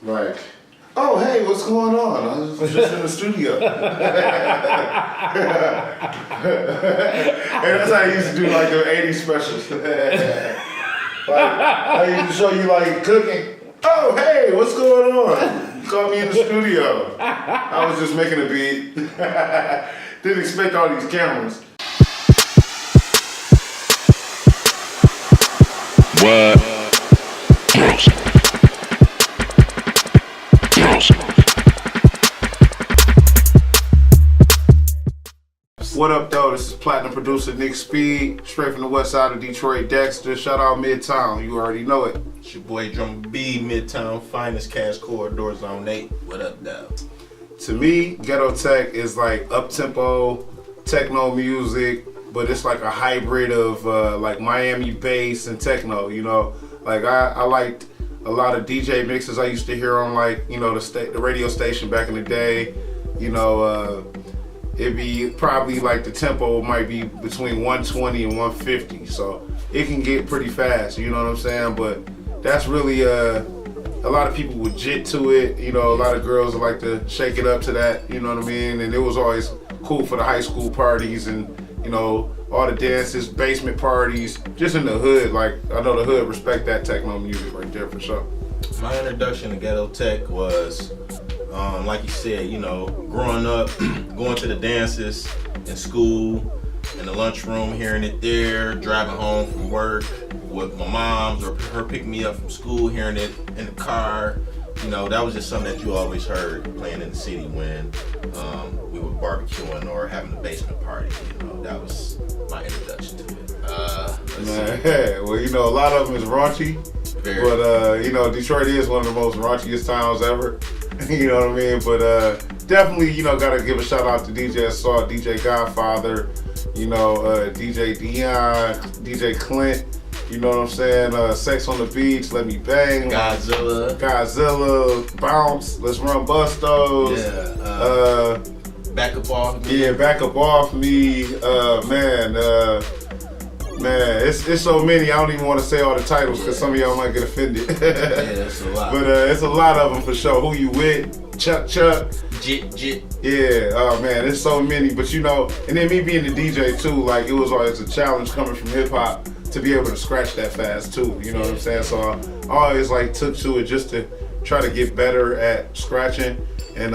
Like, oh, hey, what's going on? I was just in the studio. And that's how I used to do like the 80s specials. Like, I used to show you like cooking. Oh, hey, what's going on? You called me in the studio. I was just making a beat. Didn't expect all these cameras. What? What up, though? This is Platinum producer Nick Speed, straight from the west side of Detroit, Dexter. Shout out Midtown. You already know it. It's your boy Drum B, Midtown Finest, Cash Corridor Zone 8. What up, though? To me, Ghetto Tech is like up-tempo, techno music, but it's like a hybrid of like Miami bass and techno, you know? Like I liked a lot of DJ mixes I used to hear on like, you know, the radio station back in the day. You know, it'd be probably like the tempo might be between 120 and 150. So it can get pretty fast, you know what I'm saying? But that's really, a lot of people would jit to it. You know, a lot of girls like to shake it up to that, you know what I mean? And it was always cool for the high school parties and, you know, all the dances, basement parties, just in the hood. Like, I know the hood respect that techno music right there for sure. My introduction to Ghetto Tech was, like you said, you know, growing up, going to the dances in school, in the lunchroom, hearing it there, driving home from work with my mom's or her picking me up from school, hearing it in the car. You know, that was just something that you always heard playing in the city when we were barbecuing or having a basement party. You know, that was my introduction to it. Well, you know, a lot of them is raunchy, but you know, Detroit is one of the most raunchiest towns ever. You know what I mean? But definitely, you know, gotta give a shout out to DJ Assault, DJ Godfather, you know, DJ Dion, DJ Clint. You know what I'm saying? Sex on the Beach, Let Me Bang, Godzilla, Bounce, Let's Run Bustos. Yeah. Back Up Off Me. Yeah, Back Up Off Me. Man, it's so many. I don't even want to say all the titles because some of y'all might get offended. Yeah, it's a lot. But it's a lot of them for sure. Who You With? Chuck. Jit. Yeah, oh man, it's so many. But you know, and then me being the DJ too, like it was always a challenge coming from hip hop to be able to scratch that fast too. You know what I'm saying? So I always like took to it just to try to get better at scratching, and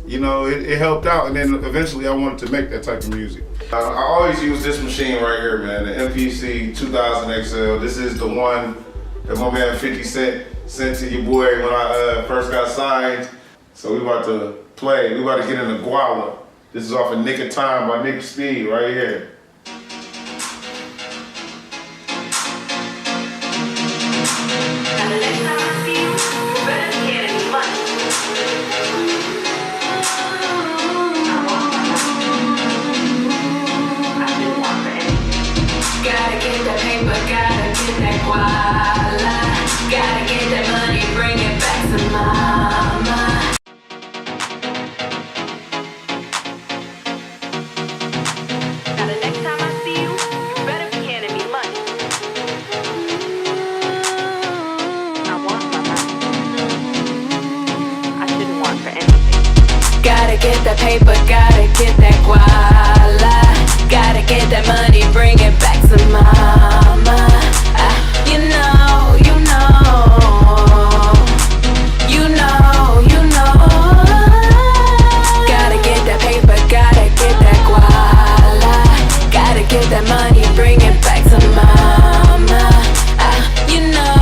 you know, it helped out. And then eventually I wanted to make that type of music. I always use this machine right here, man, the MPC 2000 XL. This is the one that my man 50 Cent sent to your boy when I first got signed. So we about to play. We about to get in the guala. This is off of Nick of Time by Nick Speed right here. Get that paper, gotta get that guala. Gotta get that money, bring it back to mama. You know. Gotta get that paper, gotta get that guala. Gotta get that money, bring it back to mama. You know.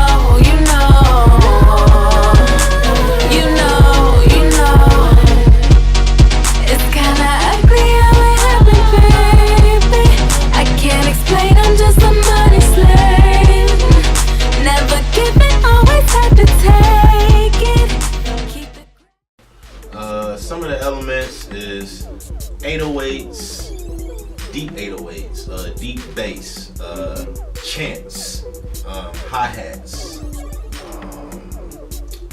Some of the elements is 808s, deep 808s, deep bass, chants, hi-hats,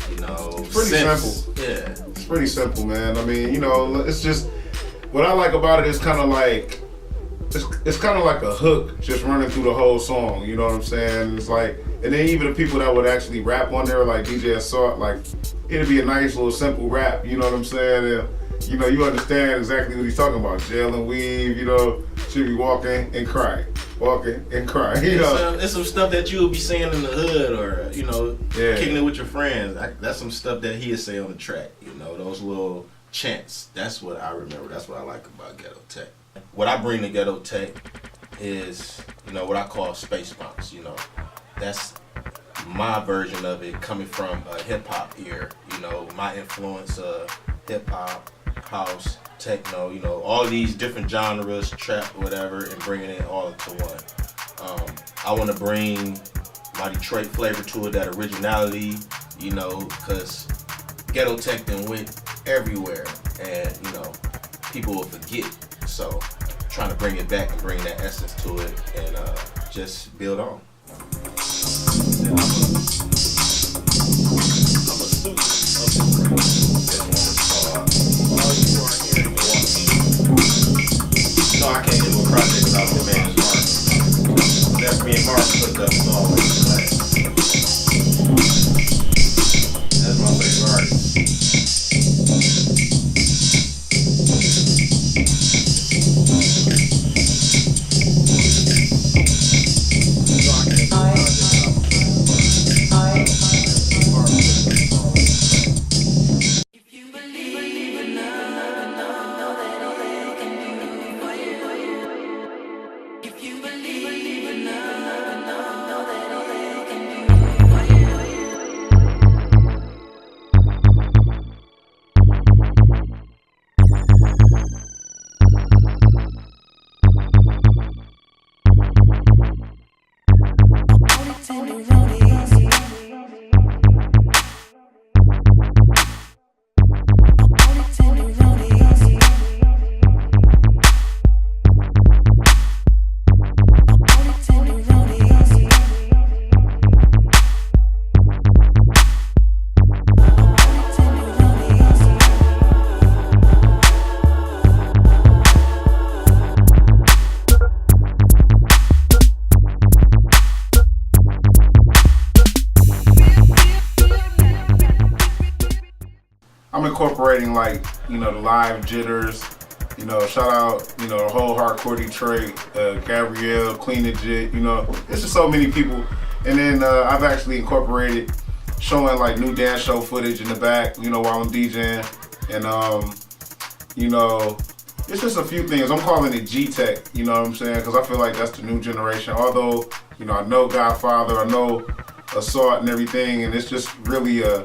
you know, it's pretty simple. Yeah. It's pretty simple, man. I mean, you know, it's just, what I like about it is kind of like, it's kind of like a hook just running through the whole song, you know what I'm saying? It's like, And then even the people that would actually rap on there, like DJ Assault, like it'd be a nice little simple rap, you know what I'm saying? And, you know, you understand exactly what he's talking about. Jail and weave, you know, should be walking and crying. Walking and crying, you know. It's some stuff that you'll be saying in the hood or, you know, kicking it with your friends. That's some stuff that he'll say on the track, you know, those little chants. That's what I remember. That's what I like about Ghetto Tech. What I bring to Ghetto Tech is, you know, what I call space bounce, you know. That's my version of it coming from a hip-hop ear, you know, my influence of hip-hop, house, techno, you know, all these different genres, trap, whatever, and bringing it all into one. I want to bring my Detroit flavor to it, that originality, you know, because Ghetto Tech then went everywhere, and, you know, people will forget. So, trying to bring it back and bring that essence to it, and just build on. I'm a student of All You Are Here in Milwaukee. No, I can't do a project without the man Mark. That's me and Mark put up song in the class. That's my favorite artist. I'm incorporating, like, you know, the live jitters, you know, shout out, you know, the whole hardcore Detroit, Gabrielle, Clean the Jit, you know, it's just so many people. And then I've actually incorporated showing like new dance show footage in the back, you know, while I'm DJing. And, you know, it's just a few things. I'm calling it G-Tech, you know what I'm saying? Because I feel like that's the new generation. Although, you know, I know Godfather, I know Assault and everything, and it's just really a,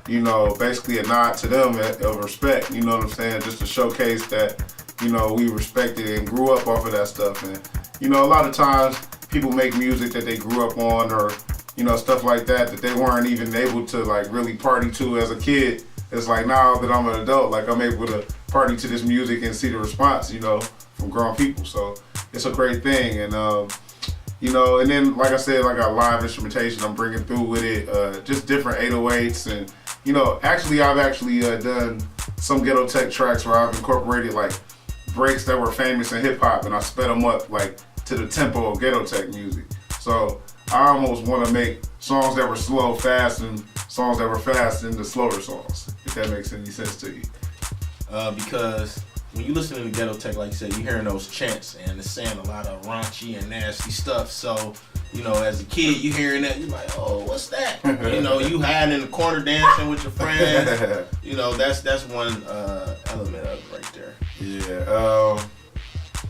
you know, basically a nod to them of respect, you know what I'm saying? Just to showcase that, you know, we respected and grew up off of that stuff. And, you know, a lot of times people make music that they grew up on or, you know, stuff like that they weren't even able to like really party to as a kid. It's like now that I'm an adult, like I'm able to party to this music and see the response, you know, from grown people. So it's a great thing. And, you know, and then, like I said, I got live instrumentation I'm bringing through with it, just different 808s. And, you know, I've actually done some Ghetto Tech tracks where I've incorporated, like, breaks that were famous in hip-hop, and I sped them up, like, to the tempo of Ghetto Tech music. So I almost want to make songs that were slow, fast, and songs that were fast into slower songs, if that makes any sense to you. Because when you listen to Ghetto Tech, like you said, you're hearing those chants and it's saying a lot of raunchy and nasty stuff. So, you know, as a kid, you hearing that, you're like, oh, what's that? You know, you hiding in the corner dancing with your friends. You know, that's one element of it right there. Yeah.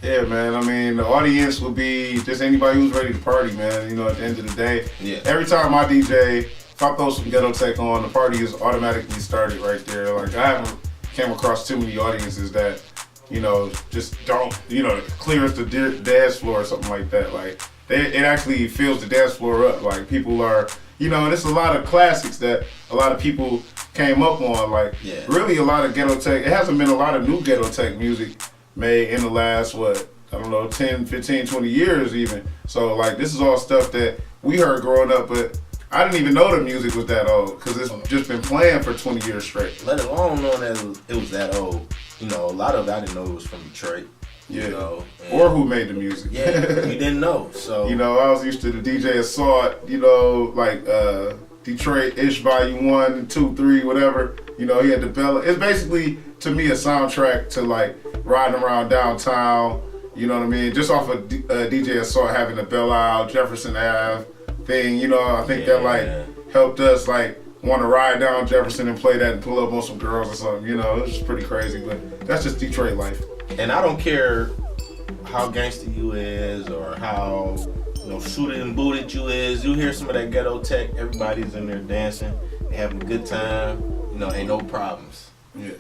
Yeah, man. I mean, the audience would be just anybody who's ready to party, man. You know, at the end of the day. Yeah. Every time I DJ, if I throw some Ghetto Tech on, the party is automatically started right there. Like, I haven't came across too many audiences that, you know, just don't, you know, clears the dance floor or something like that. Like, it actually fills the dance floor up. Like, people are, you know, and there's a lot of classics that a lot of people came up on. Like, really a lot of Ghetto Tech. It hasn't been a lot of new Ghetto Tech music made in the last, 10, 15, 20 years even. So, like, this is all stuff that we heard growing up, but I didn't even know the music was that old because it's just been playing for 20 years straight. Let alone knowing that it was that old. You know, a lot of it I didn't know it was from Detroit. Yeah. You know, or who made the music. Yeah, you didn't know. So you know, I was used to the DJ Assault, you know, like Detroit-ish Volume 1, 2, 3, whatever. You know, he had the Bella. It's basically, to me, a soundtrack to like riding around downtown, you know what I mean? Just off of DJ Assault having the Belle Isle, Jefferson Ave thing, you know, I think that like helped us like want to ride down Jefferson and play that and pull up on some girls or something, you know. It's just pretty crazy, but that's just Detroit life. And I don't care how gangster you is or how, you know, suited and booted you is. You hear some of that Ghetto Tech, everybody's in there dancing, having a good time. You know, ain't no problems. Yeah.